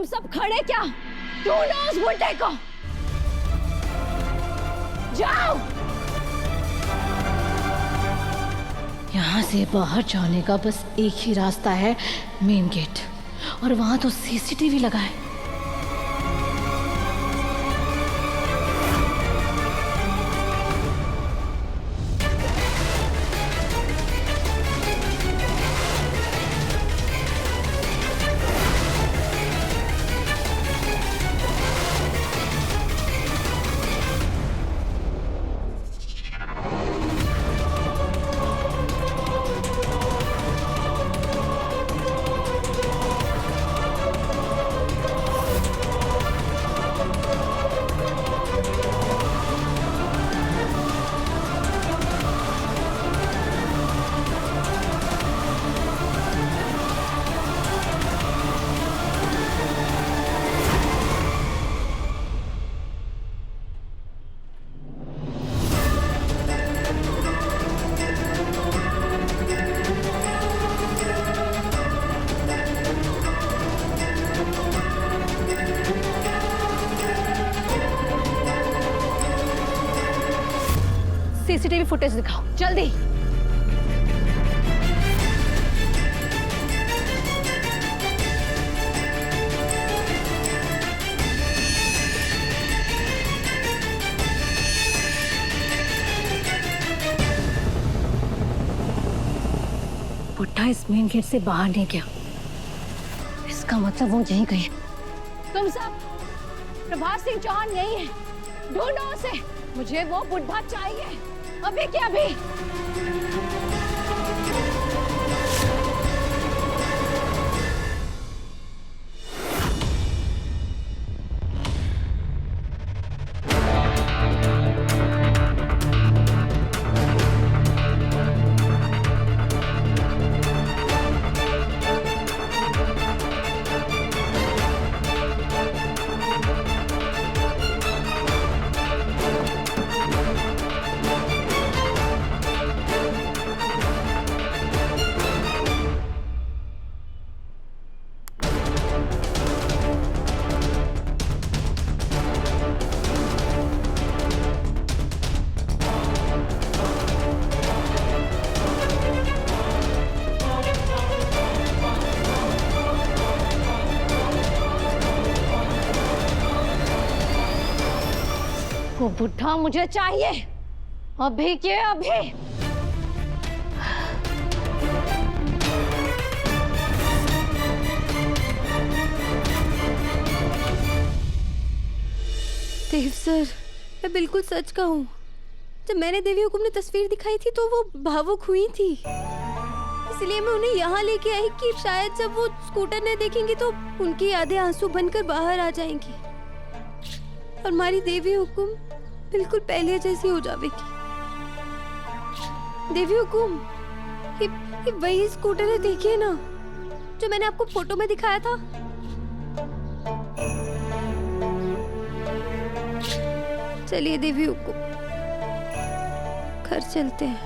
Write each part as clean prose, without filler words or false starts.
तुम सब खड़े क्या? ढूंढो उस बुड्ढे को। जाओ। यहाँ से बाहर जाने का बस एक ही रास्ता है, मेन गेट, और वहां तो सीसीटीवी लगा है। सीसीटीवी फुटेज दिखाओ जल्दी। बुड्ढा इस मेन गेट से बाहर नहीं गया, इसका मतलब वो यहीं गए। तुम सब, प्रभात सिंह चौहान यही है, ढूंढो उसे। मुझे वो बुड्ढा चाहिए, अभी के अभी। वो बुड्ढा मुझे चाहिए, अभी के अभी। देव सर, मैं बिल्कुल सच कहूँ, जब मैंने देवी हुकुम ने तस्वीर दिखाई थी तो वो भावुक हुई थी, इसलिए मैं उन्हें यहाँ लेके आई कि शायद जब वो स्कूटर न देखेंगी तो उनकी यादें आंसू बनकर बाहर आ जाएंगी और हमारी देवी हुकुम बिल्कुल पहले जैसी हो जाएगी। देवी हुकुम, ये वही स्कूटर है, देखिए ना, जो मैंने आपको फोटो में दिखाया था। चलिए देवी हुकुम, घर चलते हैं।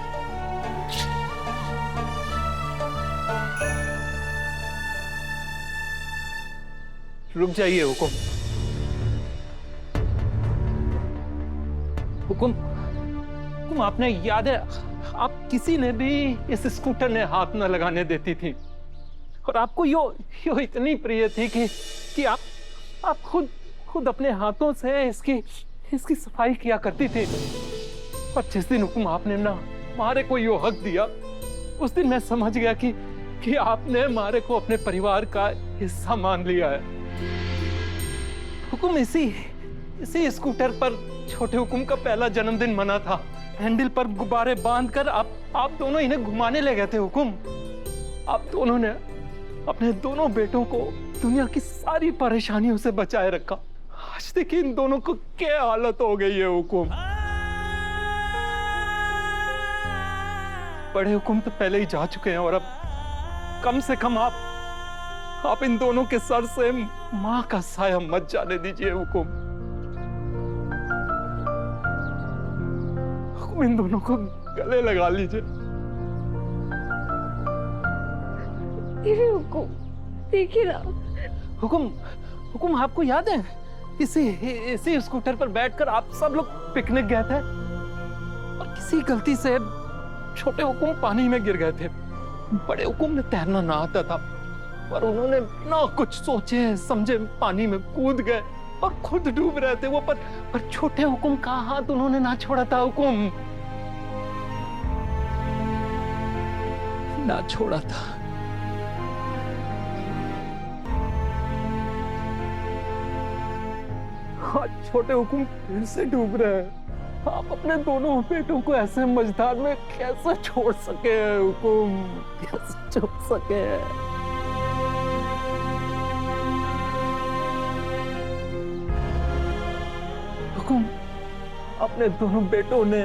रुक जाइए हुकुम। हुकुम, हुकुम, आपने याद है, आप किसी ने भी इस स्कूटर ने हाथ न लगाने देती थी, और आपको यो इतनी प्रिय थी कि आप खुद अपने हाथों से इसकी सफाई किया करती थी। और जिस दिन हुकुम आपने ना मारे को यो हक दिया, उस दिन मैं समझ गया कि आपने मारे को अपने परिवार का हिस्सा मान लिया है। हुकुम, इसी स्कूटर पर छोटे हुकुम का पहला जन्मदिन मना था। हैंडल पर गुब्बारे बांधकर आप दोनों इन्हें घुमाने ले गए थे हुकुम। आप दोनों ने अपने दोनों बेटों को दुनिया की सारी परेशानियों से बचाए रखा। आज देखिए इन दोनों को क्या हालत हो गई है हुकुम। बड़े हुकुम तो पहले ही जा चुके हैं, और अब कम से कम आप इन दोनों के सर से माँ का साया मत जाने दीजिए हुकुम। हुकुम, इन दोनों को गले लगा लीजिए। हुकुम, देखिए ना। हुकुम, हुकुम आपको याद है इसी इसी स्कूटर पर बैठकर आप सब लोग पिकनिक गए थे और किसी गलती से छोटे हुकुम पानी में गिर गए थे। बड़े हुकुम ने तैरना ना आता था पर उन्होंने ना कुछ सोचे समझे पानी में कूद गए और खुद डूब रहे थे वो, पर छोटे हुकुम का हाथ उन्होंने ना छोड़ा था। हुकुम ना छोड़ा था। आज छोटे हुकुम फिर से डूब रहे हैं। आप अपने दोनों बेटों को ऐसे मझधार में कैसे छोड़ सके हुकुम, कैसे छोड़ सके? हुकुम अपने दोनों बेटों ने,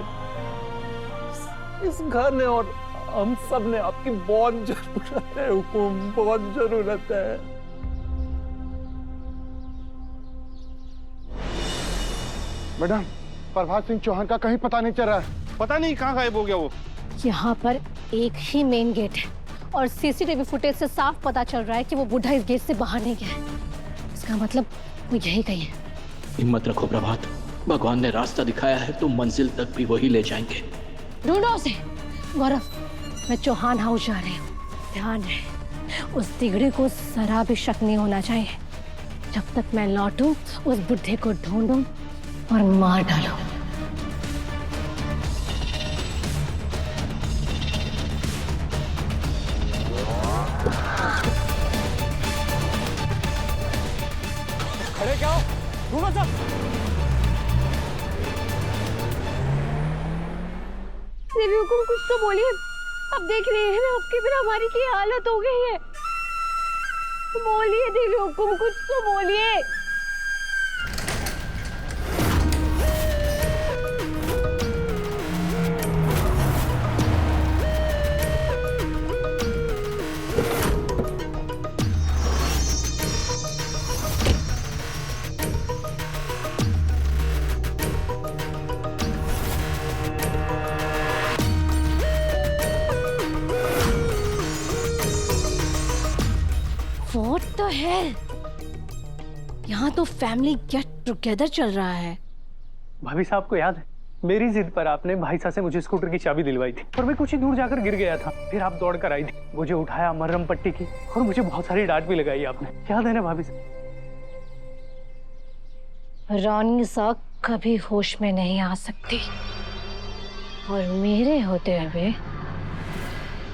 इस घर ने और हम सब ने आपकी बहुत जरूरत है हुकुम, बहुत जरूरत है। मैडम, प्रभात सिंह चौहान का कहीं पता नहीं चल रहा है। पता नहीं कहाँ गायब हो गया वो। यहाँ पर एक ही मेन गेट है और सीसीटीवी फुटेज से साफ पता चल रहा है कि वो बुढ़ा इस गेट से बाहर नहीं गया है। इसका मतलब वो यही कहीं है। हिम्मत रखो प्रभात, भगवान ने रास्ता दिखाया है तो मंजिल तक भी वही ले जाएंगे। ढूंढो उसे। गौरव, मैं चौहान हाउस जा रही हूँ, ध्यान रहे उस तिगड़े को जरा भी शक नहीं होना चाहिए। जब तक मैं लौटूं उस बुढ़े को ढूंढूं और मार डालो। खड़े क्या हो? ढूंढो सब। देवी हुकुम कुछ तो बोलिए। अब देख रही है ना आपके बिना हमारी क्या हालत हो गई है। बोलिए देवी हुकुम, कुछ तो बोलिए। What the hell? यहाँ तो फैमिली गेट टुगेदर चल रहा है। भाभी साहब को याद है मेरी जिद पर आपने भाई साहब से मुझे स्कूटर की चाबी दिलवाई थी और मैं कुछ ही दूर जाकर गिर गया था। फिर आप दौड़ कर आई थी, मुझे उठाया मरहम पट्टी की और मुझे बहुत सारी डांट भी लगाई आपने। याद है ना भाभी साहब? रानी सा कभी होश में नहीं आ सकती और मेरे होते हुए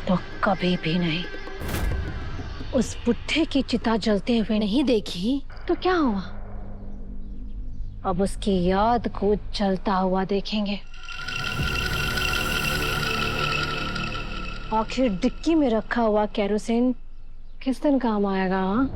तो कभी भी नहीं। उस बुढ़े की चिता जलते हुए नहीं देखी तो क्या हुआ? अब उसकी याद को जलता हुआ देखेंगे। आखिर डिक्की में रखा हुआ केरोसिन किस दिन काम आएगा? हाँ?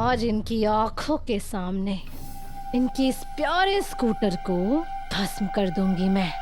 आज इनकी आंखों के सामने इनकी इस प्यारे स्कूटर को भस्म कर दूंगी मैं।